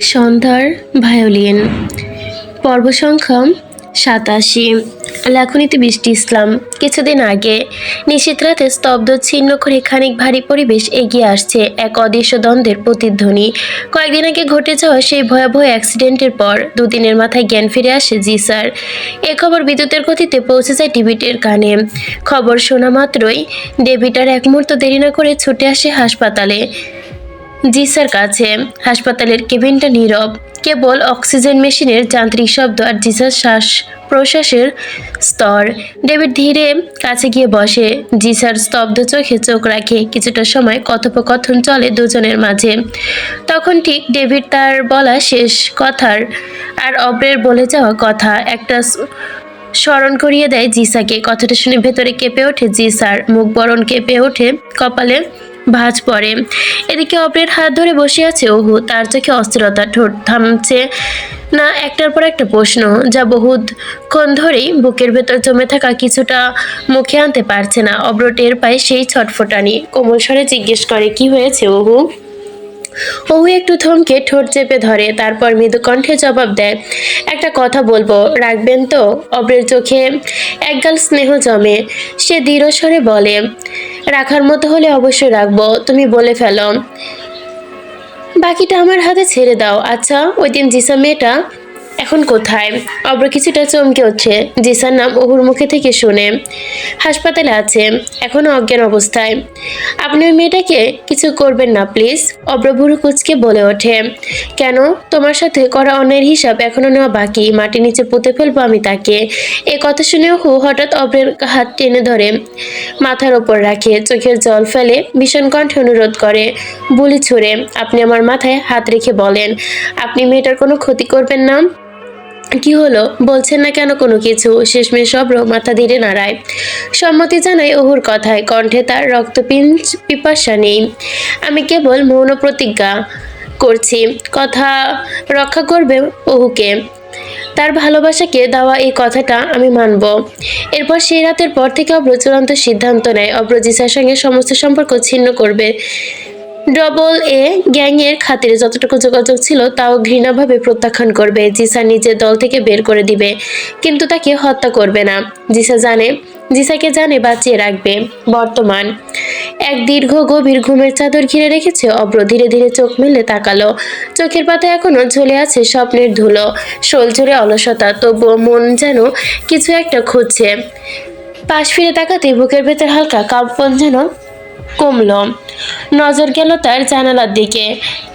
সন্ধ্যার ভায়োলিন পর্ব সংখ্যা 87। লেখনীতে বৃষ্টি ইসলাম। কিছুদিন আগে নিশীথ রাতে স্তব্ধ ছিন্ন করে খানিক ভারী পরিবেশ এগিয়ে আসছে এক অদৃশ্য দ্বন্দ্বের প্রতিধ্বনি। কয়েকদিন আগে ঘটে যাওয়া সেই ভয়াবহ অ্যাক্সিডেন্টের পর দুদিনের মাথায় জ্ঞান ফিরে আসে জি স্যার। এ খবর বিদ্যুতের গতিতে পৌঁছে যায় ডেভিডের কানে। খবর শোনা মাত্রই ডেভিড আর এক মুহূর্ত দেরি না করে ছুটে আসে হাসপাতালে জি স্যার কাছে। হাসপাতালের কেবিনটা নীরব, কেবল অক্সিজেন মেশিনের যান্ত্রিক শব্দ আর জিসার শ্বাস প্রশ্বাসের স্তর। ডেভিড ধীরে কাছে গিয়ে বসে। জিসার স্তব্ধ চোখে চোখ রাখে। কিছুটা সময় কথোপকথন চলে দুজনের মাঝে। তখন ঠিক ডেভিড তার বলা শেষ কথার আর অব্রের বলে যাওয়া কথা একটা স্মরণ করিয়ে দেয় জিসাকে। কথাটা শুনে ভেতরে কেঁপে ওঠে জি স্যার, মুখ বরণ কেঁপে ওঠে, কপালে ভাঁজ পড়ে। এদিকে অব্রের হাত ধরে বসে আছে ওহু, তার চোখে অস্থিরতা, ঠোঁট থামছে না একটার পর একটা প্রশ্ন যা বহুক্ষণ ধরেই বুকের ভেতর জমে থাকা কিছুটা মুখে আনতে পারছে না। অব্র টের পায় সেই ছটফটানি, কোমল স্বরে জিজ্ঞেস করে, কি হয়েছে ওহু? ওহু একটু থমকে ঠোঁট চেপে ধরে, তারপর মৃদু কণ্ঠে জবাব দেয়, একটা কথা বলবো, রাখবেন তো? অব্রের চোখে একগাল স্নেহ জমে। সে দৃঢ় স্বরে বলে, রাখার মতো হলে অবশ্যই রাখবো, তুমি বলে ফেলো। বাকিটা আমার হাতে ছেড়ে দাও। আচ্ছা, ওই দিন জিসা মেয়েটা এখন কোথায়? অব্র কিছুটা চমকে ওঠে জিসার নাম ওহুর মুখে থেকে শুনে। হাসপাতালে আছে, এখনো অজ্ঞান অবস্থায়। আপনি ওই মেয়েটাকে কিছু করবেন না প্লিজ। অব্র ভুরু কুচকে বলে ওঠে, কেন? তোমার সাথে করা অন্যায়ের হিসাব এখনো নেওয়া বাকি, মাটির নিচে পুঁতে ফেলবো আমি তাকে। এ কথা শুনে ওহু হঠাৎ অব্রের হাত টেনে ধরে মাথার ওপর রাখে, চোখের জল ফেলে ভীষণ কণ্ঠে অনুরোধ করে, বুলি ছুঁড়ে, আপনি আমার মাথায় হাত রেখে বলেন, আপনি মেয়েটার কোনো ক্ষতি করবেন না। কি হলো, বলছেন না কেন কোনো কিছু? শেষমেশ অব্র মাথা ধীরে নাড়ায়, সম্মতি জানায় ওহুর কথায়, কণ্ঠে তার পিপাসা নেই। আমি কেবল মৌন প্রতিজ্ঞা করছি, কথা রক্ষা করবে ওহুকে, তার ভালোবাসাকে দেওয়া এই কথাটা আমি মানব। এরপর সেই রাতের পর থেকে অব্র চূড়ান্ত সিদ্ধান্ত নেয়, অব্র জিসার সঙ্গে সমস্ত সম্পর্ক ছিন্ন করবে। ডবল এ গ্যাংয়ের খাতিরে যতটুকু যোগাযোগ ছিল তাও ঘৃণাভাবে প্রত্যাখ্যান করবে। জিসা নিজের দল থেকে বের করে দিবে, কিন্তু তাকে হত্যা করবে না। জিসাকে জানে বাঁচিয়ে রাখবে। বর্তমান এক দীর্ঘ গভীর ঘুমের চাদর ঘিরে রেখেছে অব্র। ধীরে ধীরে চোখ মেলে তাকালো, চোখের পাতা এখনো ঝুলে আছে স্বপ্নের ধুলো, শোল জুড়ে অলসতা, তবুও মন যেন কিছু একটা খুঁজছে। পাশ ফিরে তাকাতে বুকের ভেতর হালকা কম্পন যেন কমল। নজর গেল তার জানালার দিকে।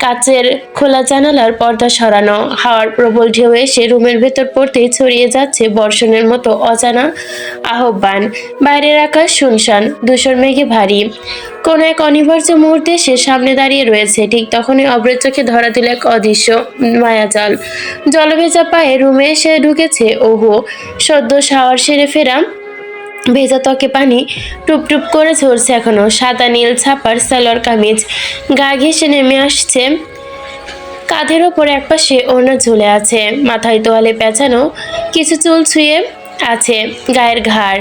কাচের খোলা জানালার পর্দা সরানো। হাওয়ার প্রবল ঢেউ এসে রুমের ভেতর পড়তেই ছড়িয়ে যাচ্ছে বর্ষণের মতো অজানা আহ্বান। বাইরের আকাশ শুনশান, ধূসর মেঘে ভারী। কোনো এক অনিবার্য মুহূর্তে সে সামনে দাঁড়িয়ে রয়েছে। ঠিক তখনই অব্রের চোখে ধরা দিল এক অদৃশ্য মায়াজাল। জলভেজা পায়ে রুমে এসে ঢুকেছে ওহু, সদ্য শাওয়ার সেরে ফেরা। ভেজা ত্বকে পানি টুপ টুপ করে ঝরছে এখনো। সাদা নীল ছাপার সালোয়ার কামিজ গা ঘেঁষে নেমে আসছে, কাঁধের ওপর একপাশে ওড়না ঝুলে আছে, মাথায় তোয়ালে পেঁচানো, কিছু চুল ছুঁয়ে আছে গায়ের ঘাড়,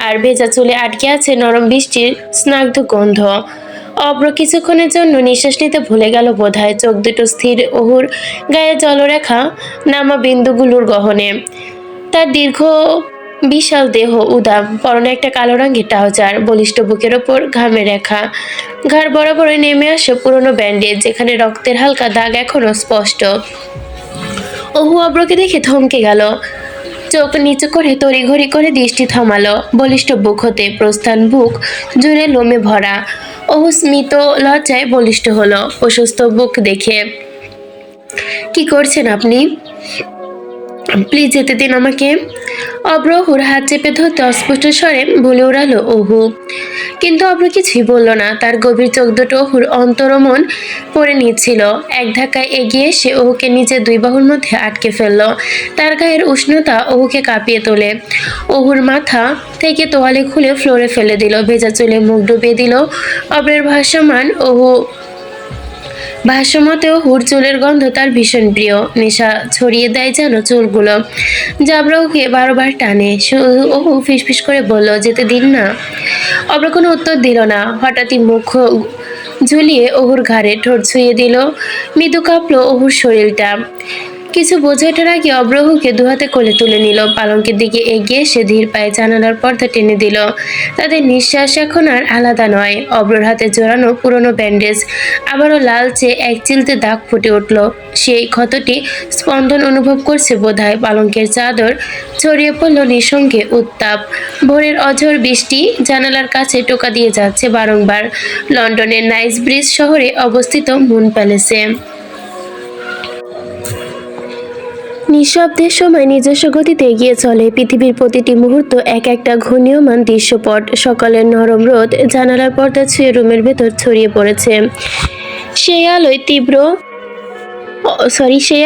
আর ভেজা চুলে আটকে আছে নরম বৃষ্টির স্নাগ্ধ গন্ধ। অব্র কিছুক্ষণের জন্য নিঃশ্বাস নিতে ভুলে গেল বোধহয়। চোখ দুটো স্থির ওহুর গায়ে জলরেখা নামা বিন্দুগুলোর গহনে। তার দীর্ঘ বিশাল দেহ উদাম, পরনে একটা কালো রঙের ট্রাউজার, বলিষ্ঠ বুকের ওপর ঘামে রেখা, ঘাড় বরাবরই নেমে আসে পুরনো ব্যান্ডেজ, যেখানে রক্তের হালকা দাগ এখনো স্পষ্ট। ওহু অব্রকে দেখে থমকে গেল, চোখ নিচু করে তড়িঘড়ি করে দৃষ্টি থামালো। বলিষ্ঠ বুক হতে প্রস্থান বুক জুড়ে লোমে ভরা। ওহু স্মিত লজ্জায় বলিষ্ঠ হলো প্রশস্ত বুক দেখে। কি করছেন আপনি? প্লিজ যেতে দিন আমাকে। অব্র ওহুর হাত চেপে ধরতে অস্পষ্ট স্বরে বলে উড়ালো ওহু, কিন্তু অব্র কিছুই বলল না। তার গভীর চোখ দুটো ওহুর অন্তরমন পড়ে নিচ্ছিল। এক ধাক্কায় এগিয়ে এসে ওহুকে নিজের দুই বাহুর মধ্যে আটকে ফেলল। তার গায়ের উষ্ণতা ওহুকে কাঁপিয়ে তোলে। ওহুর মাথা থেকে তোয়ালে খুলে ফ্লোরে ফেলে দিল, ভেজা চুলে মুখ ডুবিয়ে দিল। অব্রের ভাষ্যমতেও হুর চুলের গন্ধ তার ভীষণ প্রিয়, নেশা ছড়িয়ে দেয় যেন চুলগুলো। জাবরা ওকে বারবার টানে। ওহু ফিসফিস করে বলল, যেতে দিন না। অব্র কোনো উত্তর দিল না। হঠাৎই মুখ ঝুলিয়ে অহুর ঘাড়ে ঠোঁট ছুঁয়ে দিল। মৃদু কাঁপলো অহুর শরীরটা। কিছু বোঝে ওঠার আগে অব্রহুকে দুহাতে কোলে তুলে নিল। পালঙ্কের দিকে এগিয়ে সে ধীর পায়ে জানালার পর্দা টেনে দিল। তাদের নিঃশ্বাস এখন আর আলাদা নয়। অব্রর হাতে জোড়ানো পুরনো ব্যান্ডেজ আবারও লালচে এক চিলতে দাগ ফুটে উঠল। সেই ক্ষতটি স্পন্দন অনুভব করছে বোধহয়। পালঙ্কের চাদর ছড়িয়ে পড়ল নিঃসঙ্গে উত্তাপ। ভোরের অঝোর বৃষ্টি জানালার কাছে টোকা দিয়ে যাচ্ছে বারংবার। লন্ডনের নাইস ব্রিজ শহরে অবস্থিত মুন প্যালেসে নিঃশব্দের সময় নিজস্ব গতিতে এগিয়ে চলে। পৃথিবীর প্রতিটি মুহূর্ত এক একটা ঘূর্ণীয়মান দৃশ্যপট। সকালের নরম রোদ জানালার পর্দা ছুঁয়ে রুমের ভেতর ছড়িয়ে পড়েছে। সেই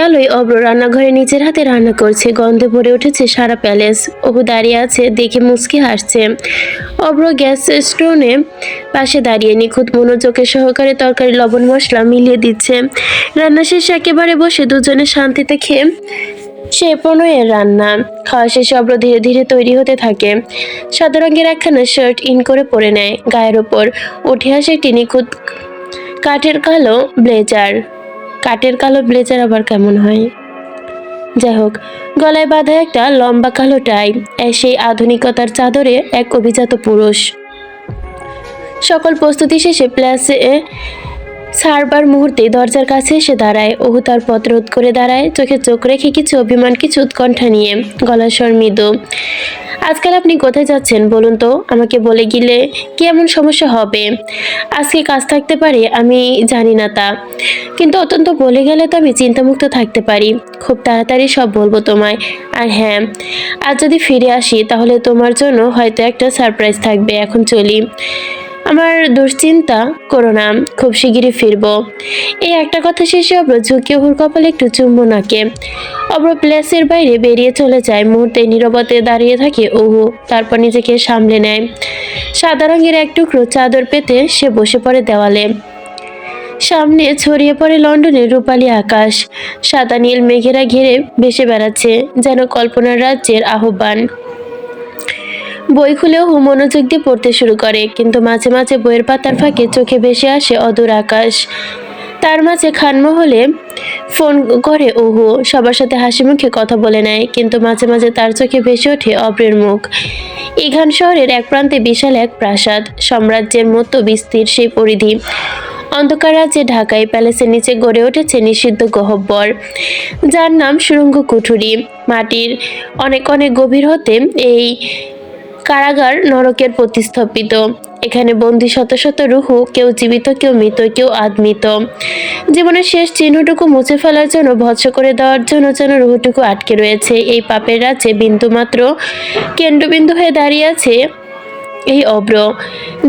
আলোয় অব্র রান্নাঘরে নিজের হাতে রান্না করছে। গন্ধে ভরে উঠেছে সারা প্যালেস। অপু দাঁড়িয়ে আছে, দেখে মুচকি হাসছে। অব্র গ্যাস স্টোনে পাশে দাঁড়িয়ে নিখুঁত মনোযোগের সহকারে তরকারি লবণ মশলা মিলিয়ে দিচ্ছে। রান্না শেষে একেবারে বসে দুজনে শান্তিতে খেয়ে সে প্রণয়ের রান্না। খাওয়া শেষে অব্র ধীরে ধীরে তৈরি হতে থাকে। সাদা রঙের একখানা শার্ট ইন করে পরে নেয়। গায়ের ওপর উঠে আসে একটি নিখুঁত কাঠের কালো ব্লেজার। কাঠের কালো ব্লেজার আবার কেমন হয়? যাই হোক, গলায় বাঁধা একটা লম্বা কালো টাই। সেই আধুনিকতার চাদরে এক অভিজাত পুরুষ। সকল প্রস্তুতি শেষে প্লাসে ছাড়বার মুহূর্তে দরজার কাছে এসে দাঁড়ায়। অহু তার পথ রোধ করে দাঁড়ায়, চোখে চোখ রেখে কিছু অভিমান কিছু উৎকণ্ঠা নিয়ে। গলার স্বর মৃদু। আজকাল আপনি কোথায় যাচ্ছেন বলুন তো? আমাকে বলে গেলে কি এমন সমস্যা হবে? আজকে কাজ থাকতে পারে, আমি জানি না তা, কিন্তু অত্যন্ত বলে গেলে তো আমি চিন্তামুক্ত থাকতে পারি। খুব তাড়াতাড়ি সব বলবো তোমায়। আর হ্যাঁ, আজ যদি ফিরে আসি তাহলে তোমার জন্য হয়তো একটা সারপ্রাইজ থাকবে। এখন চলি। আমার দুশ্চিন্তা করো না, খুব শিগগিরই ফিরবো। এই একটা কথা শেষে অব্র ঝুঁকে ওর কপালে একটু চুম্বন আঁকে। অব্র প্লেসের বাইরে বেরিয়ে চলে যায়। মুহূর্তে নীরবতে দাঁড়িয়ে থাকে ওহু। তারপর নিজেকে সামলে নেয়। সাদা রঙের এক টুকরো চাদর পেতে সে বসে পড়ে দেওয়ালে। সামনে ছড়িয়ে পড়ে লন্ডনের রূপালী আকাশ। সাদা নীল মেঘেরা ঘিরে ভেসে বেড়াচ্ছে, যেন কল্পনার রাজ্যের আহ্বান। বই খুলেও মনোযোগ দিয়ে পড়তে শুরু করে, কিন্তু মাঝে মাঝে বইয়ের পাতার ফাঁকে চোখে ভেসে আসে অদূর আকাশ। তার মাঝে খানমহলে ফোন করে ওহু। সবার সাথে হাসি মুখে কথা বলে নেয়, কিন্তু মাঝে মাঝে তার চোখে ভেসে ওঠে অব্রের মুখ। ইঘান শহরের এক প্রান্তে বিশাল এক প্রাসাদ, সাম্রাজ্যের মতো বিস্তৃত সেই পরিধি। অন্ধকার রাজ্যে ঢাকায় প্যালেসের নিচে গড়ে উঠেছে নিষিদ্ধ গহ্বর, যার নাম সুড়ঙ্গ কুঠুরি। মাটির অনেক অনেক গভীর হতে এই কারাগার নরকের প্রতিস্থাপিত। এখানে বন্দী শত শত রুহু, কেউ জীবিত, কেউ মৃত, কেউ আদমিত। জীবনের শেষ চিহ্নটুকু মুছে ফেলার জন্য, ভৎস করে দেওয়ার জন্য যেন রুহুটুকু আটকে রয়েছে এই পাপের রাজ্যে। বিন্দুমাত্র কেন্দ্রবিন্দু হয়ে দাঁড়িয়ে আছে এই অব্র,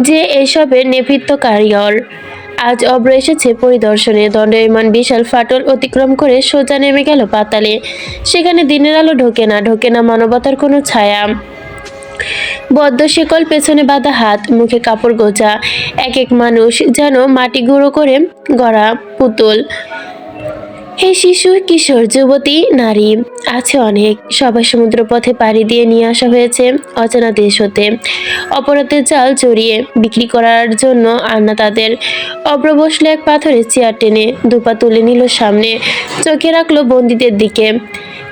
যে এসবের নেপথ্য কারিগর। আজ অব্র এসেছে পরিদর্শনে। দণ্ডায়মান বিশাল ফাটল অতিক্রম করে সোজা নেমে গেল পাতালে। সেখানে দিনের আলো ঢোকে না, ঢোকে না মানবতার কোনো ছায়া। বদ্ধ শিকল, পেছনে বাঁধা হাত, মুখে কাপড় গোজা এক এক মানুষ যেন মাটি গুঁড়ো করে গড়া পুতুল। হে শিশু, কিশোর, যুবতী, নারী আছে অনেক। সবাই সমুদ্র পথে পাড়ি দিয়ে নিয়ে আসা হয়েছে অচেনা দেশ হতে। অপরাধের জাল জড়িয়ে বিক্রি করার জন্য আনা তাদের। অব্র বসলে এক পাথরের চেয়ার টেনে দুপা তুলে নিল সামনে, চোখে রাখলো বন্দীদের দিকে।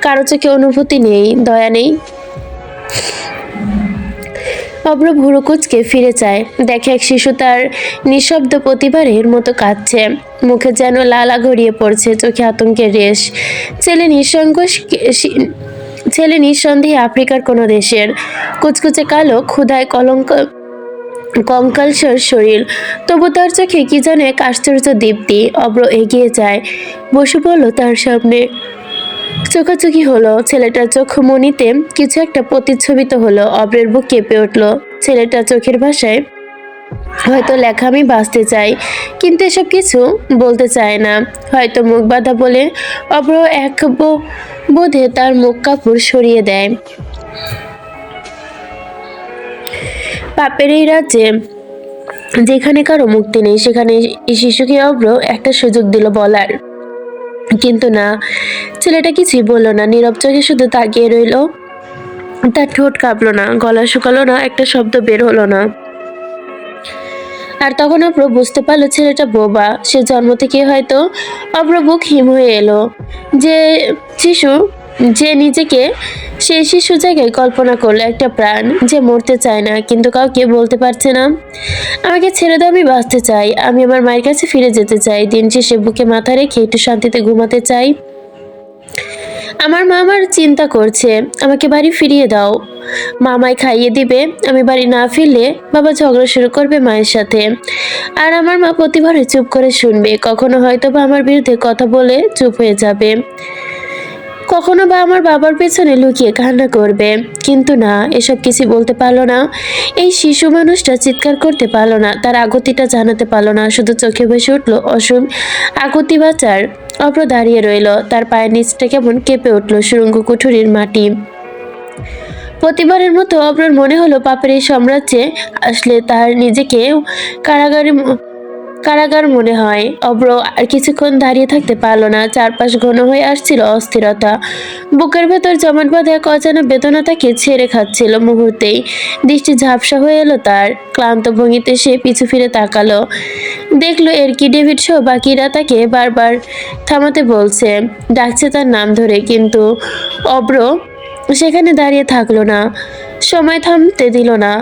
কারো চোখে অনুভূতি নেই, দয়া নেই। অব্র ভুরু কুঁচকে ফিরে চায়, দেখে এক শিশু তার নিঃশব্দ প্রতিবারের মতো কাঁদছে। মুখে যেন লালা গড়িয়ে পড়ছে, চোখে আতঙ্কের রেশ। ছেলে নিঃসন্দেহে আফ্রিকার কোনো দেশের। কুচকুচে কালো, ক্ষুধায় কঙ্কালসার শরীর, তবু তার চোখে কি যেন এক আশ্চর্য দীপ্তি। অব্র এগিয়ে যায়, বসে পড়ল তার সামনে। চোখাচোখি হলো। ছেলেটার চোখমণিতে কিছু একটা প্রতিচ্ছবিত হলো। অব্রের বুক কেঁপে উঠল। ছেলেটা চোখের ভাষায় হয়তো লেখা আমি বাঁচতে চাই, কিন্তু এসব কিছু বলতে চায় না। হয়তো মুখ বাঁধা বলে অব্র এক বোধে তার মুখ কাপড় সরিয়ে দেয়। পাপের এই রাজ্যে যেখানে কারো মুক্তি নেই, সেখানে শিশুকে অব্র একটা সুযোগ দিল বলার। কিন্তু না, ছেলেটা কিছুই বলল না। নীরব চোখে শুধু তাকিয়ে রইল। তার ঠোঁট কাঁপলো না, গলা শুকালো না, একটা শব্দ বের হলো না। আর তখন অব্র বুঝতে পারলো ছেলেটা বোবা। সে জন্ম থেকে হয়তো অব্র বুক হিম হয়ে এলো। যে শিশু যে নিজেকে সেই শিশু জায়গায় কল্পনা করলো একটা প্রাণ যে মরতে চায় না কিন্তু কাউকে বলতে পারছে না, আমাকে ছেড়ে দাও, আমি বাঁচতে চাই, আমি আমার মায়ের কাছে ফিরে যেতে চাই, দিন শেষে বুকে মাথা রেখে একটু শান্তিতে ঘুমাতে চাই। আমার মা আমার চিন্তা করছে, আমাকে বাড়ি ফিরিয়ে দাও। মামায় খাইয়ে দিবে, আমি বাড়ি না ফিরলে বাবা ঝগড়া শুরু করবে মায়ের সাথে। আর আমার মা প্রতিবারে চুপ করে শুনবে, কখনো হয়তো বা আমার বিরুদ্ধে কথা বলে চুপ হয়ে যাবে, কখনো বা আমার বাবার পেছনে লুকিয়ে কান্না করবে। কিন্তু না, এসব কিছু বলতে পারলো না। এই শিশু মানুষটা চিৎকার করতে পারলো না, তার আগতিটা জানাতে পারলো না, শুধু চোখে ভেসে উঠলো অসীম আগতি বাচার। অভ্র দাঁড়িয়ে রইল, তার পায়ের নিচটা কেমন কেঁপে উঠলো সুড়ঙ্গ কুঠুরির মাটি। প্রতিবারের মতো অভ্রর মনে হলো পাপের এই সাম্রাজ্যে আসলে তার নিজেকে কারাগার মনে হয়। অব্র আর কিছুক্ষণ দাঁড়িয়ে থাকতে পারলো না, চারপাশ ঘন হয়ে আসছিল অস্থিরতা। বুকের ভেতর জমাট বাঁধা এক অজানা বেদনা তাকে ছেড়ে খাচ্ছিল মুহূর্তেই। দৃষ্টি ঝাপসা হয়ে এলো তার, ক্লান্ত ভঙ্গিতে সে পিছু ফিরে তাকালো, দেখলো এরকি ডেভিড সহ বাকিরা তাকে বারবার থামাতে বলছে, ডাকছে তার নাম ধরে, কিন্তু অব্র সেখানে দাঁড়িয়ে থাকলো না, সময় থামতে দিল না।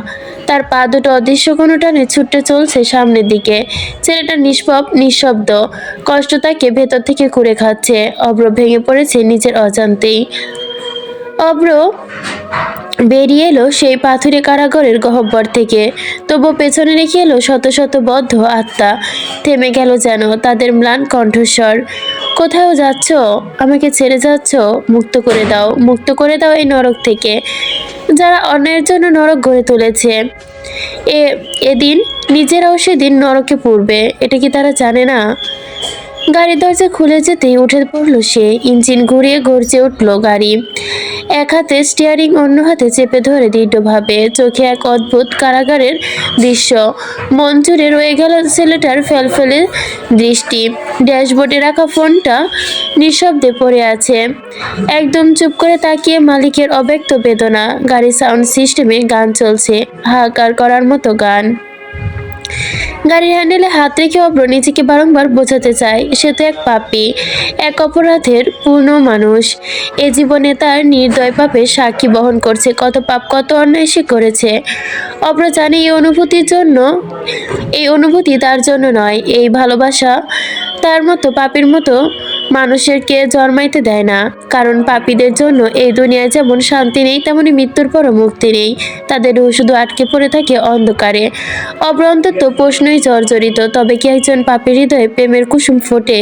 তার পা দুটো অদৃশ্য কোনো টানে ছুটে চলছে সামনের দিকে। ছেলেটা নিষ্পাপ নিঃশব্দ, কষ্ট তাকে ভেতর থেকে কুরে খাচ্ছে। অব্র ভেঙে পড়েছে নিজের অজান্তেই। অব্র বেরিয়ে এলো সেই পাথুরে কারাগারের গহ্বর থেকে, তবু পেছনে রেখে এলো শত শত বদ্ধ আত্মা। থেমে গেল যেন তাদের ম্লান কণ্ঠস্বর। কোথাও যাচ্ছ? আমাকে ছেড়ে যাচ্ছ? মুক্ত করে দাও, মুক্ত করে দাও এই নরক থেকে, যারা অন্যায়ের জন্য নরক গড়ে তুলেছে। এ এদিন নিজেরাও সেদিন নরকে পড়বে, এটা কি তারা জানে না? গাড়ির দরজা খুলে যেতেই উঠে পড়ল সে, ইঞ্জিন ঘুরিয়ে গর্জে উঠল গাড়ি। এক হাতে স্টিয়ারিং, অন্য হাতে চেপে ধরে দৃঢ়ভাবে, চোখে এক অদ্ভুত কারাগারের দৃশ্য। মন জুড়ে রয়ে গেল ছেলেটার ফেলফেলে দৃষ্টি। ড্যাশবোর্ডে রাখা ফোনটা নিঃশব্দে পড়ে আছে, একদম চুপ করে তাকিয়ে মালিকের অব্যক্ত বেদনা। গাড়ির সাউন্ড সিস্টেমে গান চলছে, হাহাকার করার মতো গান। গাড়ির হ্যান্ডেলে হাত রেখে অব্র নিজেকে বারংবার বোঝাতে চায়, সে তো এক পাপী, এক অপরাধের পূর্ণ মানুষ। এ জীবনে তার নির্দয় পাপের সাক্ষী বহন করছে, কত পাপ কত অন্যায় সে করেছে। অব্র জানে এই অনুভূতি তার জন্য নয়, এই ভালোবাসা তার মতো পাপীর মতো মানুষেরকে জন্মাইতে দেয় না। কারণ পাপীদের জন্য এই দুনিয়ায় যেমন শান্তি নেই, তেমনি মৃত্যুর পরও মুক্তি নেই। তাদের রূহ শুধু আটকে পড়ে থাকে অন্ধকারে। অব্র অন্তত প্রশ্নই জর্জরিত, তবে কি একজন পাপীর হৃদয়ে প্রেমের কুসুম ফোটে?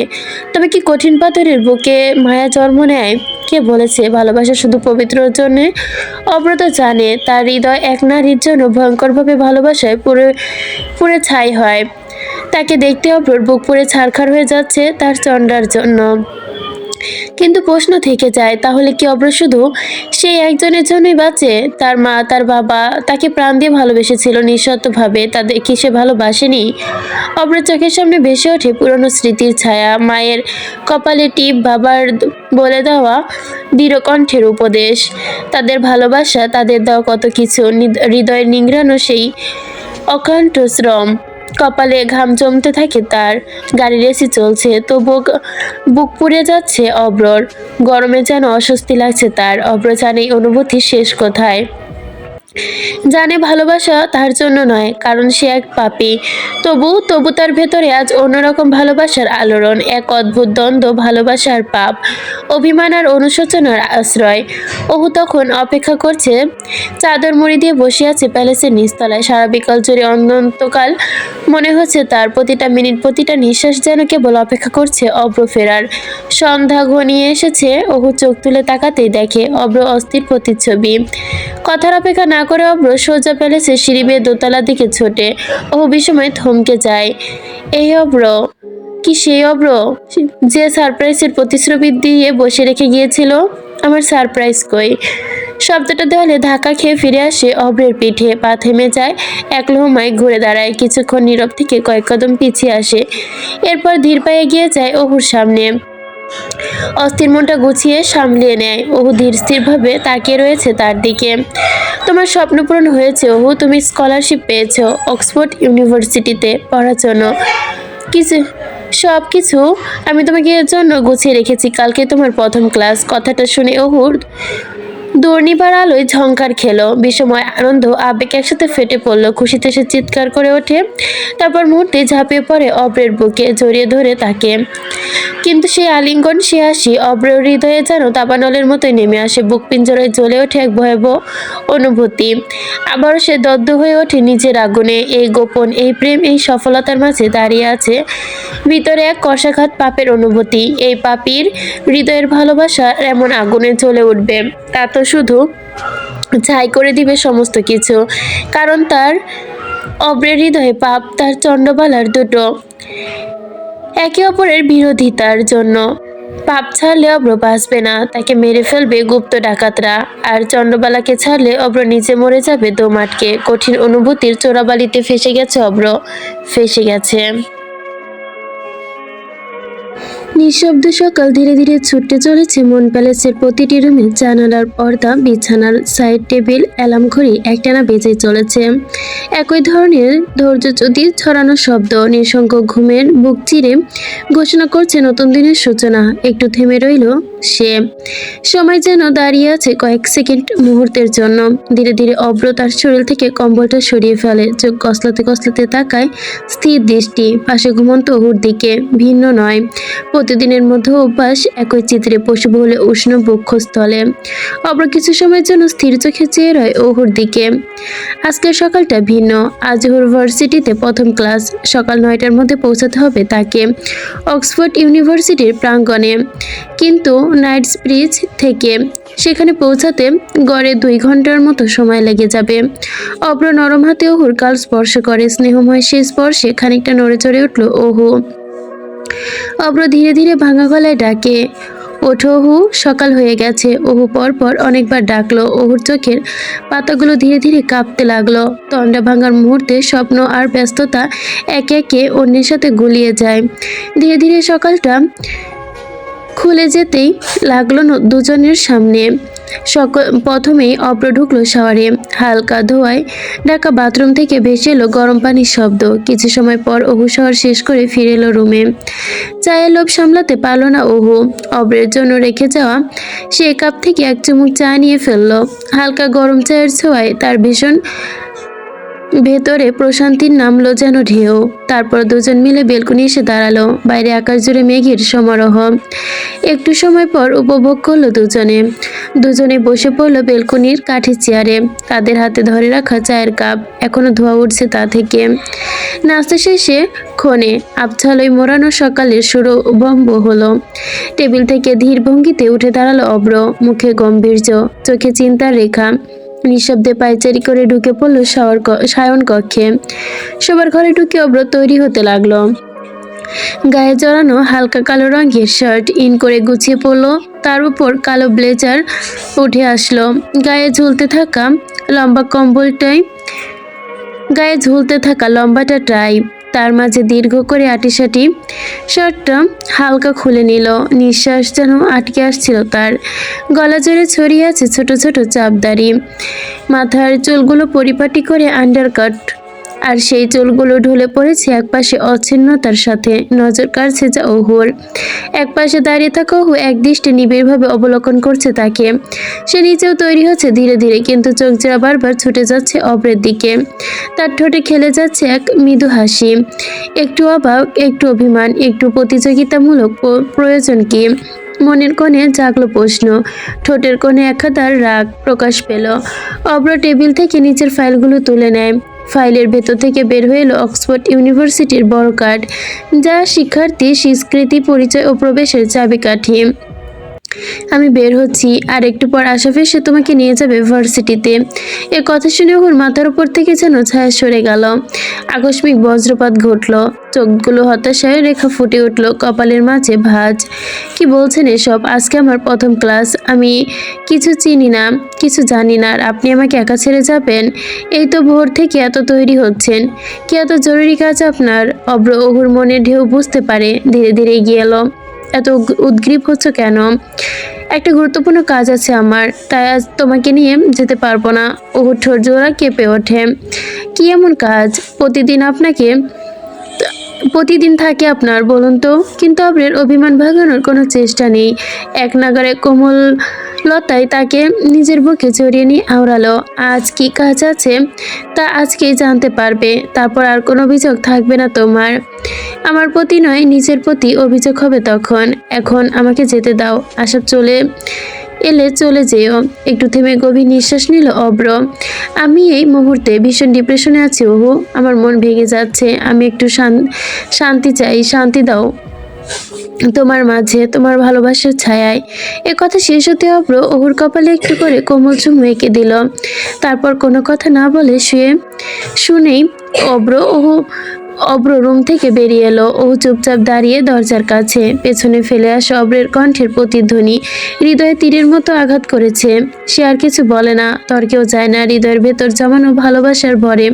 তবে কি কঠিন পাথরের বুকে মায়া জন্ম নেয়? কে বলেছে ভালোবাসা শুধু পবিত্রর জন্য? অব্র তো জানে তার হৃদয় এক নারীর জন্য ভয়ঙ্করভাবে ভালোবাসায় পুরে পুরে ছাই হয়। তাকে দেখতে অব্রর বুক পুড়ে ছারখার হয়ে যাচ্ছে তার চণ্ডার জন্য। কিন্তু প্রশ্ন থেকে যায়, তাহলে কি অব্র শুধু সেই একজনের জন্যই বাঁচে? তার মা, তার বাবা তাকে প্রাণ দিয়ে ভালোবেসেছিল নিঃশর্তভাবে, তাদের কি সে ভালোবাসেনি? অব্র চোখের সামনে ভেসে ওঠে পুরনো স্মৃতির ছায়া, মায়ের কপালে টিপ, বাবার বলে দেওয়া দৃঢ় কণ্ঠের উপদেশ, তাদের ভালোবাসা, তাদের দেওয়া কত কিছু, হৃদয়ের নিংড়ানো সেই অক্লান্ত শ্রম। কপালে ঘাম জমতে থাকে তার। গাড়ির এসি চলছে, তবুও বুক পুড়ে যাচ্ছে অব্রর, গরমে যেন অস্বস্তি লাগছে তার। অব্র জানে এই অনুভূতি শেষ কোথায়, জানে ভালোবাসা তার জন্য নয়, কারণ সে এক পাপী। তবু তার ভেতরে আজ অন্যরকম ভালোবাসার আলোড়ন, এক অদ্ভুত দ্বন্দ্ব, ভালোবাসার পাপ, অভিমান আর অনুশোচনার আশ্রয়। ওহু তখন অপেক্ষা করছে, চাদর মুড়ি দিয়ে বসে আছে প্যালেসের নিচতলায়। সারা বিকাল জুড়ে অনন্তকাল মনে হচ্ছে তার, প্রতিটা মিনিট, প্রতিটা নিঃশ্বাস যেন কেবল অপেক্ষা করছে অব্র ফেরার। সন্ধ্যা ঘনিয়ে এসেছে, ওহু চোখ তুলে তাকাতেই দেখে অব্র অস্থির প্রতিচ্ছবি। কথার অপেক্ষা না করে অব্র সোজা প্যালেসের সিঁড়ি বেয়ে দোতলার দিকে ছোটে। ওহু বিস্ময়ে থমকে যায়। এই অব্র? কি সেই অব্র যে সারপ্রাইজের প্রতিশ্রুতি দিয়ে বসে রেখে গিয়েছিল? আমার সারপ্রাইজ কই? শব্দটা দেওয়ালে ধাক্কা খেয়ে ফিরে আসে অব্রের পিঠে, পা থেমে যায়, এক লহমায় ঘুরে দাঁড়ায়, কিছুক্ষণ নীরব থেকে কয়েক কদম পিছিয়ে আসে, এরপর ধীর পায়ে এগিয়ে যায় ওহুর সামনে। অস্থির মনটা গুছিয়ে সামলিয়ে নেয়। ওহু ধীর স্থিরভাবে তাকিয়ে রয়েছে তার দিকে। তোমার স্বপ্ন পূরণ হয়েছে ওহু, তুমি স্কলারশিপ পেয়েছো অক্সফোর্ড ইউনিভার্সিটিতে পড়ার জন্য। কিছু সব কিছু আমি তোমাকে এর জন্য গুছিয়ে রেখেছি, কালকে তোমার প্রথম ক্লাস। কথাটা শুনে ওহুর দুর্নিবার আলোয় ঝংকার খেলো, বিষময় আনন্দ আবেগ একসাথে ফেটে পড়লো, খুশিতে সে চিৎকার করে ওঠে। তারপর মুহূর্তে ঝাঁপিয়ে পড়ে অব্রের বুকে, জড়িয়ে ধরে তাকে। কিন্তু সেই আলিঙ্গন, সে হাসি অব্রের হৃদয়ে যেন দাবানলের মতোই নেমে আসে, বুক পিঞ্জরায় জ্বলে ওঠে এক ভয়াবহ অনুভূতি। আবারও সে দগ্ধ হয়ে ওঠে নিজের আগুনে। এই গোপন, এই প্রেম, এই সফলতার মাঝে দাঁড়িয়ে আছে ভিতরে এক কষাঘাত পাপের অনুভূতি। এই পাপীর হৃদয়ের ভালোবাসা এমন আগুনে জ্বলে উঠবে, তা তো শুধু ছাই করে দিবে সমস্ত কিছু। কারণ তার অব্রের হৃদয়ে পাপ, তার চণ্ডবালার দুটো একে অপরের বিরোধিতার জন্য। পাপ ছাড়লে অব্র বাঁচবে না, তাকে মেরে ফেলবে গুপ্ত ডাকাতরা। আর চণ্ডবালাকে ছাড়লে অব্র নিজে মরে যাবে দম আটকে। কঠিন অনুভূতির চোরাবালিতে ফেসে গেছে অব্র, ফেসে গেছে। নিঃশব্দ সকাল ধীরে ধীরে ছুটতে চলেছে মন প্যালেসের প্রতিটি রুমে। জানালার পর্দা, বিছানার সাইড টেবিল, অ্যালার্ম ঘড়ি একটানা বেজে চলেছে। একই ধরনের ধৈর্য যদি ছড়ানো শব্দ নিঃসঙ্গ ঘুমের বুক চিরে ঘোষণা করছে নতুন দিনের সূচনা। একটু থেমে রইল সে, সময় যেন দাঁড়িয়ে আছে কয়েক সেকেন্ড মুহূর্তের জন্য। ধীরে ধীরে অব্র তার শরীর থেকে কম্বলটা সরিয়ে ফেলে, চোখ কসলাতে কসলাতে তাকায় স্থির দৃষ্টি পাশে ঘুমন্ত ওহুর দিকে। ভিন্ন নয়, প্রতিদিনের মধ্যে অভ্যাস, একই চিত্রে পশুবহুলে উষ্ণ বক্ষস্থলে। অব্র কিছু সময়ের জন্য স্থির চোখে চেয়ে রয় ওহুর দিকে। আজকের সকালটা ভিন্ন। আজ ওহুর ভার্সিটিতে প্রথম ক্লাস। সকাল 9টার মধ্যে পৌঁছাতে হবে তাকে অক্সফোর্ড ইউনিভার্সিটির প্রাঙ্গণে। কিন্তু নাইটস ব্রিজ থেকে সেখানে পৌঁছাতে গড়ে 2 ঘন্টার মতো সময় লেগে যাবে। অব্র নরম হাতে ওহুর গাল স্পর্শ করে, স্নেহময় সেই স্পর্শে খানিকটা নড়ে চড়ে উঠল ওহু। অব্র ধীরে ধীরে ভাঙা গলায় ডাকে, ওঠো ওহু, সকাল হয়ে গেছে। ওহু পরপর অনেকবার ডাকলো। ওহুর চোখের পাতাগুলো ধীরে ধীরে কাঁপতে লাগলো। তন্ডা ভাঙার মুহূর্তে স্বপ্ন আর ব্যস্ততা একে একে অন্যের সাথে গুলিয়ে যায়। ধীরে ধীরে সকালটা খুলে যেতেই লাগলো দুজনের সামনে। প্রথমেই অব্র ঢুকলো শাওয়ারে। হালকা ধোয়ায় ঢাকা বাথরুম থেকে ভেসে এলো গরম পানির শব্দ। কিছু সময় পর ওহু শাওয়ার শেষ করে ফিরে এলো রুমে। চায়ের লোভ সামলাতে পারল না ওহু। অব্রের জন্য রেখে যাওয়া সে কাপ থেকে এক চুমুক চা নিয়ে ফেললো। হালকা গরম চায়ের ছোঁয়ায় তার ভীষণ ভেতরে প্রশান্তির নামলো যেন ঢেউ। তারপর দুজন মিলে বেলকনি এসে দাঁড়ালো। বাইরে আকাশ জুড়ে মেঘের সমারোহ। একটু সময় পর উপভোগ করলো দুজনে বসে পড়লো বেলকনির কাঠের চেয়ারে। তাদের হাতে ধরে রাখা চায়ের কাপ, এখনো ধোয়া উঠছে তা থেকে। নাস্তা শেষে ক্ষণে আবছালোয় মোড়ানো সকালের শুরুবম্ব হলো। টেবিল থেকে ধীর ভঙ্গিতে উঠে দাঁড়ালো অব্র, মুখে গম্ভীর্য, চোখে চিন্তার রেখা। নিঃশব্দে পায়চারি করে ঢুকে পড়লো সায়ন কক্ষে। সবার ঘরে ঢুকে অব্র তৈরি হতে লাগলো। গায়ে জড়ানো হালকা কালো রঙের শার্ট ইন করে গুছিয়ে পড়লো। তার উপর কালো ব্লেজার উঠে আসলো। গায়ে ঝুলতে থাকা লম্বাটা টাই, তার মাঝে দীর্ঘ করে আটিসাটি শার্টটা হালকা খুলে নিল। নিঃশ্বাস যেন আটকে আসছিল তার। গলা জুড়ে ছড়িয়ে আছে ছোট ছোট চাপদাড়ি। মাথার চুলগুলো পরিপাটি করে আন্ডারকাট, আর সেই চুলগুলো ঢলে পড়েছে একপাশে অচ্ছিন্নতার সাথে। নজর কাড়ছে যা ওহুর। একপাশে দাঁড়িয়ে থাকা ওহু একদৃষ্টে নিবিড়ভাবে অবলোকন করছে তাকে। সে নিচেও তৈরি হচ্ছে ধীরে ধীরে, কিন্তু চোখ জোড়া বারবার ছুটে যাচ্ছে অব্রের দিকে। তার ঠোঁটে খেলে যাচ্ছে এক মৃদু হাসি, একটু অবাক, একটু অভিমান, একটু প্রতিযোগিতামূলক। প্রয়োজন কি? মনের কোণে জাগলো প্রশ্ন। ঠোঁটের কোণে একখাদার রাগ প্রকাশ পেল। অব্র টেবিল থেকে নিচের ফাইলগুলো তুলে নেয়। ফাইলের ভেতর থেকে বের হয়ে এলো অক্সফোর্ড ইউনিভার্সিটির বড় কার্ড, যা শিক্ষার্থী স্বীকৃতি, পরিচয় ও প্রবেশের চাবিকাঠি। আমি বের হচ্ছি, আর একটু পর আশাফ এসে তোমাকে নিয়ে যাবে ভার্সিটিতে। এ কথা শুনে ওর মাথার উপর থেকে যেন ছায়া সরে গেল। আকস্মিক বজ্রপাত ঘটল। চোখগুলো হতাশায় রেখা ফুটে উঠল, কপালের মাঝে ভাঁজ। কি বলছেন এসব? আজকে আমার প্রথম ক্লাস। আমি কিছু চিনি না, কিছু জানি না, আর আপনি আমাকে একা ছেড়ে যাবেন? এই তো ভোর থেকে এত তৈরি হচ্ছেন, কি এত জরুরি কাজ আপনার? অব্র ওহুর মনে ঢেউ বুঝতে পারে। ধীরে ধীরে এগিয়ে এলো। এত উদ্গ্রীব হচ্ছ কেন? একটা গুরুত্বপূর্ণ কাজ আছে আমার, তাই আজ তোমাকে নিয়ে যেতে পারবো না। ওর ঠোঁট জোড়া কেঁপে ওঠে। কি এমন কাজ প্রতিদিন থাকে আপনার, বলুন তো? কিন্তু আবরের অভিমান ভাঙানোর কোনো চেষ্টা নেই। এক নাগাড়ে কোমল লতায় তাকে নিজের বুকে জড়িয়ে নিয়ে আওড়ালো। আজ কি কাজ আছে তা আজকেই জানতে পারবে, তারপর আর কোনো অভিযোগ থাকবে না তোমার। আমার প্রতি নয়, নিজের প্রতি অভিযোগ হবে তখন। এখন আমাকে যেতে দাও। আশা এলে চলে যেও। একটু থেমে গভীর নিঃশ্বাস নিল অব্র। আমি এই মুহূর্তে ভীষণ ডিপ্রেশনে আছি ওহু, আমার মন ভেঙে যাচ্ছে। আমি একটু শান্তি চাই, শান্তি দাও তোমার মাঝে, তোমার ভালোবাসার ছায়ায়। এ কথা শেষ হতে অব্র ওহুর কপালে একটু করে কোমল চুমু এঁকে দিল। তারপর কোনো কথা না বলে শুনেই অব্র রুম থেকে বেরিয়ে এলো। ও চুপচাপ দাঁড়িয়ে দরজার কাছে, পেছনে ফেলে আসা অব্রের কণ্ঠের প্রতিধ্বনি হৃদয়ে তীরের মতো আঘাত করেছে। সে আর কিছু বলে না, তর্কেও যায় না। হৃদয়ের ভেতর জমানো ভালোবাসার ভরে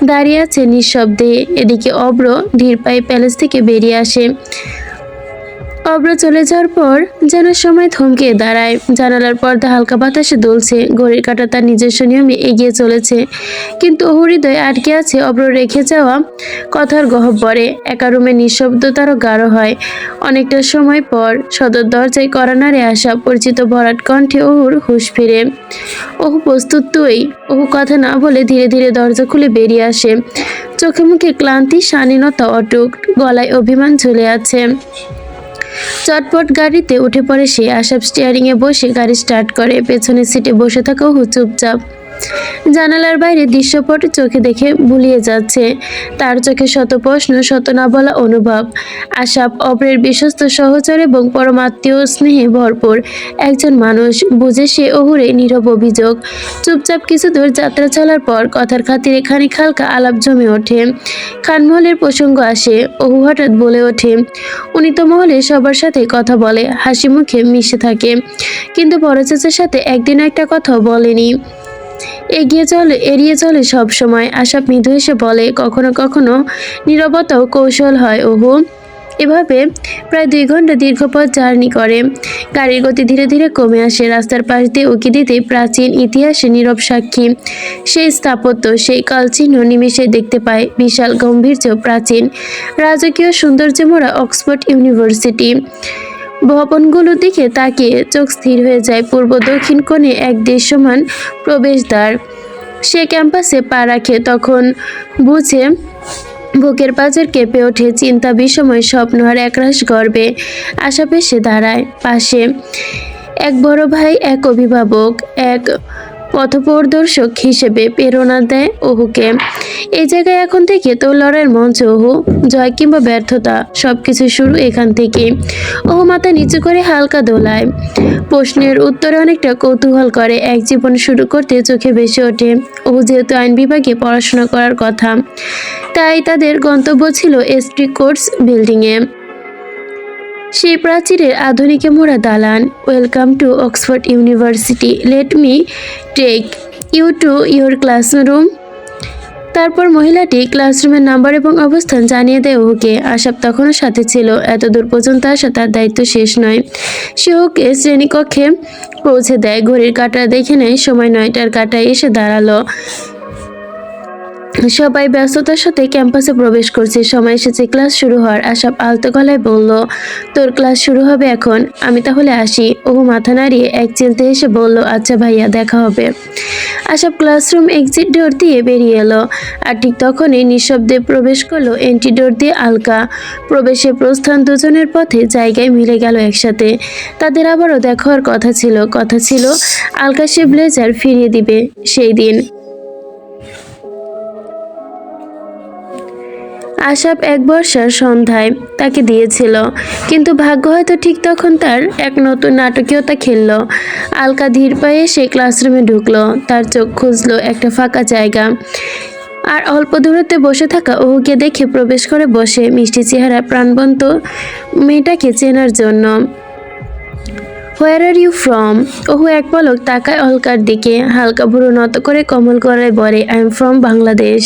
দাঁড়িয়ে আছে নিঃশব্দে। এদিকে অব্র ধীর পায়ে প্যালেস থেকে বেরিয়ে আসে। অব্র চলে যাওয়ার পর যেন সময় থমকে দাঁড়ায়। জানালার পর্দা হালকা বাতাসে দুলছে, ঘড়ির কাঁটা তার নিজস্ব নিয়মে এগিয়ে চলেছে। কিন্তু ওর হৃদয়ে আটকে আছে অব্র রেখে যাওয়া কথার গহ্বরে। একা রুমে নিঃশব্দতারও গাঢ় হয়। অনেকটা সময় পর সদর দরজায় কড়া নাড়ে আসা পরিচিত ভরাট কণ্ঠে ওর হুঁশ ফিরে। ওহু প্রস্তুত তুই? ওহু কথা না বলে ধীরে ধীরে দরজা খুলে বেরিয়ে আসে। চোখে মুখে ক্লান্তি, শালীনতা অটুট, গলায় অভিমান ঝুলে আছে। চটপট গাড়িতে উঠে পড়ে সে। আশাব স্টিয়ারিংয়ে বসে গাড়ি স্টার্ট করে। পেছনের সিটে বসে থাকা ওহু চুপচাপ জানালার বাইরে দৃশ্যপট চোখে দেখে ভুলিয়ে যাচ্ছে। তার চোখে শত প্রশ্ন, শত না বলা অনুভব। আশাব অপরের বিশ্বস্ত সহচর এবং পরমাত্মীয় স্নেহে ভরপুর একজন মানুষ। বুঝে সে ওহুরে নীরব অভিযোগ। চুপচাপ কিছু দূর যাত্রা চলার পর কথার খাতিরে খানিক হালকা আলাপ জমে ওঠে। খানমহলের প্রসঙ্গ আসে। ওহু হঠাৎ বলে ওঠে, উনি তো মহলে সবার সাথে কথা বলে, হাসি মুখে মিশে থাকে, কিন্তু বড় চাচার সাথে একদিনও একটা কথাও বলেনি। এড়িয়ে চলে সব সময়। আশাব মৃদু হেসে বলে, কখনো কখনো নীরবতাও কৌশল হয় ওহু। এভাবে প্রায় 2 ঘন্টা দীর্ঘ পথ জার্নি করে। গাড়ির গতি ধীরে ধীরে কমে আসে। রাস্তার পাশ দিয়ে উকি দিতে প্রাচীন ইতিহাসে নীরব সাক্ষী সেই স্থাপত্য, সেই কালচিহ্ন নিমেষে দেখতে পায়। বিশাল গম্ভীর্য, প্রাচীন রাজকীয় সৌন্দর্যে মোড়া অক্সফোর্ড ইউনিভার্সিটি। ভবনগুলোর দিকে তাকিয়ে চোখ স্থির হয়ে যায়। পূর্ব দক্ষিণ কোণে এক দৃশ্যমান প্রবেশদ্বার। সে ক্যাম্পাসে পা রাখে তখন বুঝে বুকের পাঁজর কেঁপে ওঠে। চিন্তা, বিস্ময়, স্বপ্ন আর একরাশ গর্বে। আশা পেশে দাঁড়ায় পাশে। এক বড় ভাই, এক অভিভাবক, এক পথপ্রদর্শক হিসেবে প্রেরণা দেয় ওহুকে। এই জায়গায় এখন থেকে তোর লড়াইয়ের মঞ্চ ওহু। জয় কিংবা ব্যর্থতা, সবকিছু শুরু এখান থেকে। ওহু মাথা নিচু করে হালকা দোলায়। প্রশ্নের উত্তরে অনেকটা কৌতূহল করে। এক জীবন শুরু করতে চোখে ভেসে ওঠে। ওহু যেহেতু আইন বিভাগে পড়াশোনা করার কথা, তাই তাদের গন্তব্য ছিল এসপি কোর্টস বিল্ডিংয়ে। সেই প্রাচীরের আধুনিকে মোড়া দালান। Welcome to Oxford university, let me take you to your classroom. তারপর মহিলাটি ক্লাসরুমের নাম্বার এবং অবস্থান জানিয়ে দেয় ওকে। আশাব তখনও সাথে ছিল। এত দূর পর্যন্ত আসা তার দায়িত্ব শেষ নয়। সে ওকে শ্রেণীকক্ষে পৌঁছে দেয়। ঘড়ির কাঁটা দেখে নেয়, সময় 9টার কাঁটায় এসে দাঁড়ালো। সবাই ব্যস্ততার সাথে ক্যাম্পাসে প্রবেশ করছে। সময় এসেছে ক্লাস শুরু হওয়ার। আশাব আলতো গলায় বলল, তোর ক্লাস শুরু হবে এখন, আমি তাহলে আসি। ওহু মাথা নাড়িয়ে এক চিলতে এসে বলল, আচ্ছা ভাইয়া, দেখা হবে। আশাব ক্লাসরুম এক্সিট ডোর দিয়ে বেরিয়ে এলো। আর ঠিক তখনই নিঃশব্দে প্রবেশ করলো এন্ট্রি ডোর দিয়ে আলকা। প্রবেশে প্রস্থান দুজনের পথে জায়গায় মিলে গেল একসাথে। তাদের আবারও দেখা হওয়ার কথা ছিল আলকা সে ব্লেজার ফিরিয়ে দিবে সেই দিন। আশাব এক বর্ষার সন্ধ্যায় তাকে দিয়েছিল, কিন্তু ভাগ্য হয়তো ঠিক তখন তার এক নতুন নাটকীয়তা খেলল। আলকা ধীর পায়ে সে ক্লাসরুমে ঢুকলো। তার চোখ খুঁজলো একটা ফাঁকা জায়গা, আর অল্প দূরত্বে বসে থাকা ওহুকে দেখে প্রবেশ করে বসে, মিষ্টি চেহারা প্রাণবন্ত মেয়েটাকে চেনার জন্য। হোয়ার আর ইউ ফ্রম? ওহু এক পলক তাকায় অলকার দিকে, হালকা ভুরু নত করে কোমল গলায় বলে, আই এম ফ্রম বাংলাদেশ।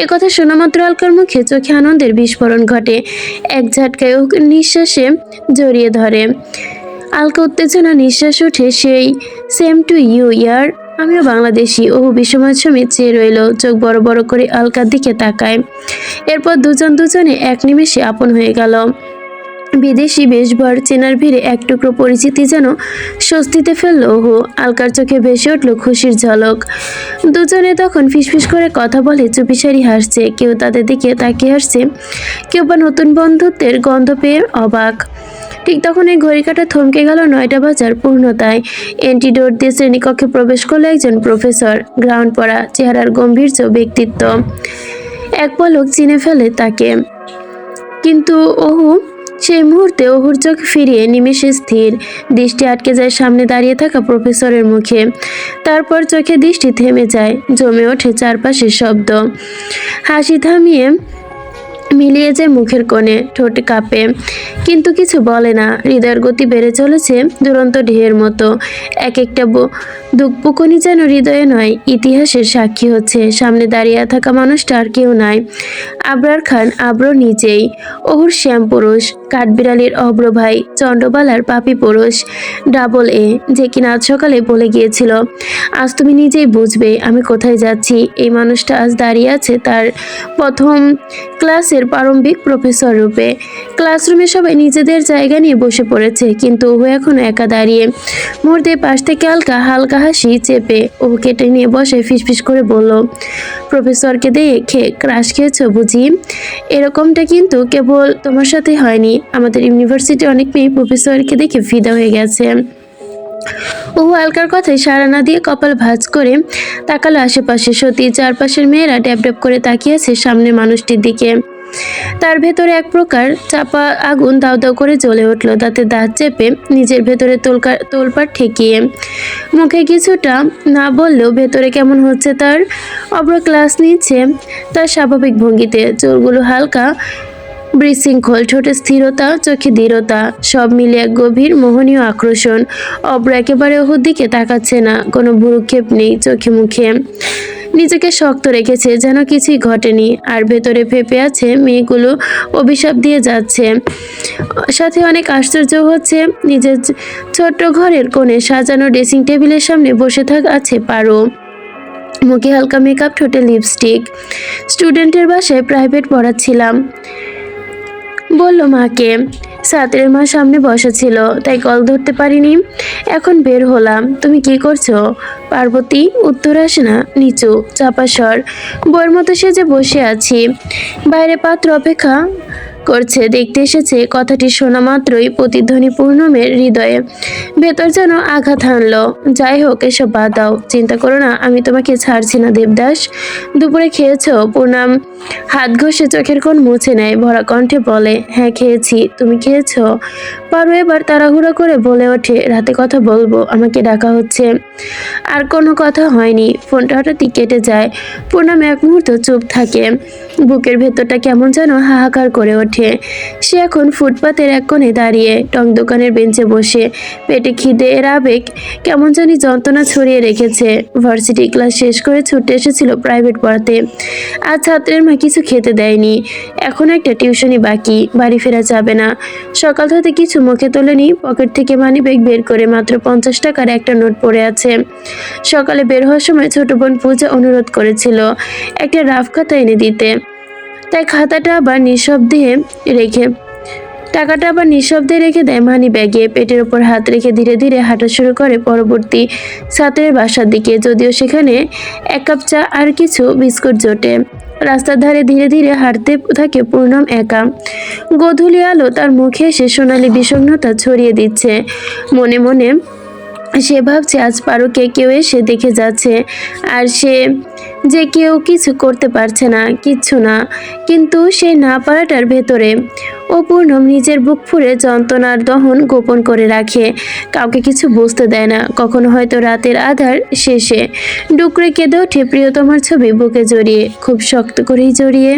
একথা শোনা মাত্র অলকার মুখে চোখে আনন্দের বিস্ফোরণ ঘটে। এক ঝটকায় ওহুকে নিঃশ্বাসে জড়িয়ে ধরে। আলকা উত্তেজনা নিঃশ্বাস ওঠে, সেই সেম টু ইউ ইয়ার। আমিও বাংলাদেশি। ওহু বিস্ময় সমেত চেয়ে রইল, চোখ বড় বড় করে আলকার দিকে তাকায়। এরপর দুজনে এক নিমেষে আপন হয়ে গেল। বিদেশি বেশভর চেনার ভিড়ে এক টুকরো পরিচিতি যেন স্বস্তিতে ফেলল ওহু। আলকার চোখে ভেসে উঠল খুশির ঝলক। দুজনে তখন ফিসফিস করে কথা বলে, চুপিসারি হাসছে। কেউ তাদের দিকে তাকিয়ে হাসছে, কেউ বা নতুন বন্ধুত্বের গন্ধ পেয়ে অবাক। ঠিক তখন এই ঘড়িকাঁটা থমকে গেল 9টা বাজার পূর্ণতায়। এন্টিডোর দিয়ে শ্রেণীকক্ষে প্রবেশ করলো একজন প্রফেসর, গ্রাউন্ড পড়া, চেহারার গম্ভীর্য ব্যক্তিত্ব। এক পলক চিনে ফেলে তাকে। কিন্তু ওহু সেই মুহূর্তে ওহুর চোখ ফিরিয়ে নিমেষে স্থির দৃষ্টি আটকে যায় সামনে দাঁড়িয়ে থাকা প্রফেসরের মুখে। তারপর চোখে দৃষ্টি থেমে যায়, জমে ওঠে চারপাশের শব্দ। হাসি থামিয়ে মিলিয়ে যায় মুখের কোণে, ঠোঁট কাঁপে, কিন্তু কিছু বলে না। হৃদয়ের গতি বেড়ে চলেছে দুরন্ত ঢেউয়ের মতো। এক একটা দুঃখপুকনি যেন হৃদয়ে নয়, ইতিহাসের সাক্ষী হচ্ছে। সামনে দাঁড়িয়ে থাকা মানুষটা আর কেউ নাই, আবরার খান, আব্র নিজেই। ওহুর শ্যাম পুরুষ, কাঠবিড়ালির অব্র ভাই, চন্ডবালার পাপি পুরুষ, ডাবল এ, যে কিনা আজ সকালে বলে গিয়েছিল, আজ তুমি নিজেই বুঝবে আমি কোথায় যাচ্ছি। এই মানুষটা আজ দাঁড়িয়ে আছে তার প্রথম ক্লাসের প্রারম্ভিক প্রফেসর রূপে। ক্লাসরুমে সবাই নিজেদের জায়গা নিয়ে বসে পড়েছে, কিন্তু ওহু এখনো একা দাঁড়িয়ে। মুহূর্তে পাশ থেকে হালকা হাসি চেপে ওহু কেটে নিয়ে বসে ফিসফিস করে বলল, প্রফেসরকে দেখে ক্রাশ খেয়েছ বুঝি? এরকমটা কিন্তু কেবল তোমার সাথে হয়নি, আমাদের ইউনিভার্সিটি অনেক মেয়ে প্রফেসরকে দেখে ফিদা হয়ে গেছে। ওহু আলকার কথায় সাড়া না দিয়ে কপাল ভাঁজ করে তাকালো আশেপাশে। সত্যি চারপাশের মেয়েরা ড্যাব ড্যাব করে তাকিয়ে আছে সামনের মানুষটির দিকে। তার ভেতরে এক প্রকার চাপা আগুন দাউ দাউ করে জ্বলে উঠল। তাতে দাঁত চেপে নিজের ভেতরে তোলপাড় ঠেকিয়ে মুখে কিছুটা না বললেও ভেতরে কেমন হচ্ছে তার। অব্র ক্লাস নিচ্ছে তার স্বাভাবিক ভঙ্গিতে, চোরগুলো হালকা বিশৃঙ্খল, ঠোঁটে স্থিরতা, চোখে দৃঢ়তা, সব মিলে এক গভীর মোহনীয় আকর্ষণ। অব্র একেবারে ওহুর দিকে তাকাচ্ছে না, কোনো ভ্রুক্ষেপ নেই চোখে মুখে। নিজেকে শক্ত রেখেছে যেন কিছুই ঘটেনি, আর ভেতরে ফেপে আছে মেয়েগুলো অভিশাপ দিয়ে যাচ্ছে। সাথে অনেক আশ্চর্য হচ্ছে, নিজের ছোট্ট ঘরের কোণে সাজানো ড্রেসিং টেবিলের সামনে বসে আছে পারো, মুখে হালকা মেকআপ, ঠোঁটে লিপস্টিক। স্টুডেন্টের বাসায় প্রাইভেট পড়াচ্ছিলাম বলল মাকে। ছাত্রের মা সামনে বসা ছিল, তাই কল ধরতে পারিনি। এখন বের হলাম। তুমি কি করছো? পার্বতী উত্তর আসে না, নিচু চাপা স্বর। বইয়ের মতো সেজে বসে আছি, বাইরে পাত্র অপেক্ষা করছে, দেখতে এসেছে। কথাটি শোনা মাত্রই প্রতিধ্বনি পূর্ণমের হৃদয়ে ভেতর যেন আঘাত হানলো। যাই হোক, এসব বাদ দাও, চিন্তা করো না, আমি তোমাকে ছাড়ছি না দেবদাস। দুপুরে খেয়েছো? পূর্ণাম হাত ঘষে চোখের কোণ মুছে নেয়, ভরা কণ্ঠে বলে, হ্যাঁ খেয়েছি। তুমি খেয়েছো? পারো এবার তাড়াহুড়ো করে বলে ওঠে, রাতে কথা বলবো, আমাকে ডাকা হচ্ছে। আর কোনো কথা হয়নি, ফোনটা হঠাৎই কেটে যায়। পূর্ণাম এক মুহূর্ত চুপ থাকে, বুকের ভেতরটা কেমন যেন হাহাকার করে ওঠে। সে এখন ফুটপাতের এক কোণে দাঁড়িয়ে, টং দোকানের বেঞ্চে বসে, পেটে খিদে এর আবেগ কেমন জানি যন্ত্রণা ছড়িয়ে রেখেছে। ভার্সিটি ক্লাস শেষ করে ছুটে এসেছিল প্রাইভেট পড়াতে। আজ ছাত্রের মা কিছু খেতে দেয়নি, এখন একটা টিউশনি বাকি, বাড়ি ফেরা যাবে না। সকাল থেকে কিছু মুখে তোলেনি, পকেট থেকে মানিব্যাগ বের করে মাত্র 50 টাকার একটা নোট পড়ে আছে। সকালে বের হওয়ার সময় ছোট বোন পূজা অনুরোধ করেছিল একটা রাফ খাতা এনে দিতে, তাই টাকাটা আবার নিঃশব্দে রেখে দেয় মানি ব্যাগে। পেটের ওপর হাত রেখে ধীরে ধীরে হাঁটা শুরু করে পরবর্তী ছাত্রের বাসার দিকে, যদিও সেখানে 1 কাপ চা আর কিছু বিস্কুট জোটে। রাস্তার ধারে ধীরে ধীরে হাঁটতে থাকে পূর্ণম একা। গোধূলি আলো তার মুখে এসে সোনালি বিষণ্ণতা ছড়িয়ে দিচ্ছে। মনে মনে সে ভাবছে আজ পারুকে কেউ এসে দেখে যাচ্ছে, আর সে যে কেউ কিছু করতে পারছে না, কিচ্ছু না। কিন্তু সে না পারাটার ভেতরে ও পূর্ণম নিজের বুক ফুঁড়ে যন্ত্রণার দহন গোপন করে রাখে, কাউকে কিছু বুঝতে দেয় না। কখনো হয়তো রাতের আধার শেষে ডুকরে কেঁদে ওঠে প্রিয়তমার ছবি বুকে জড়িয়ে, খুব শক্ত করেই জড়িয়ে।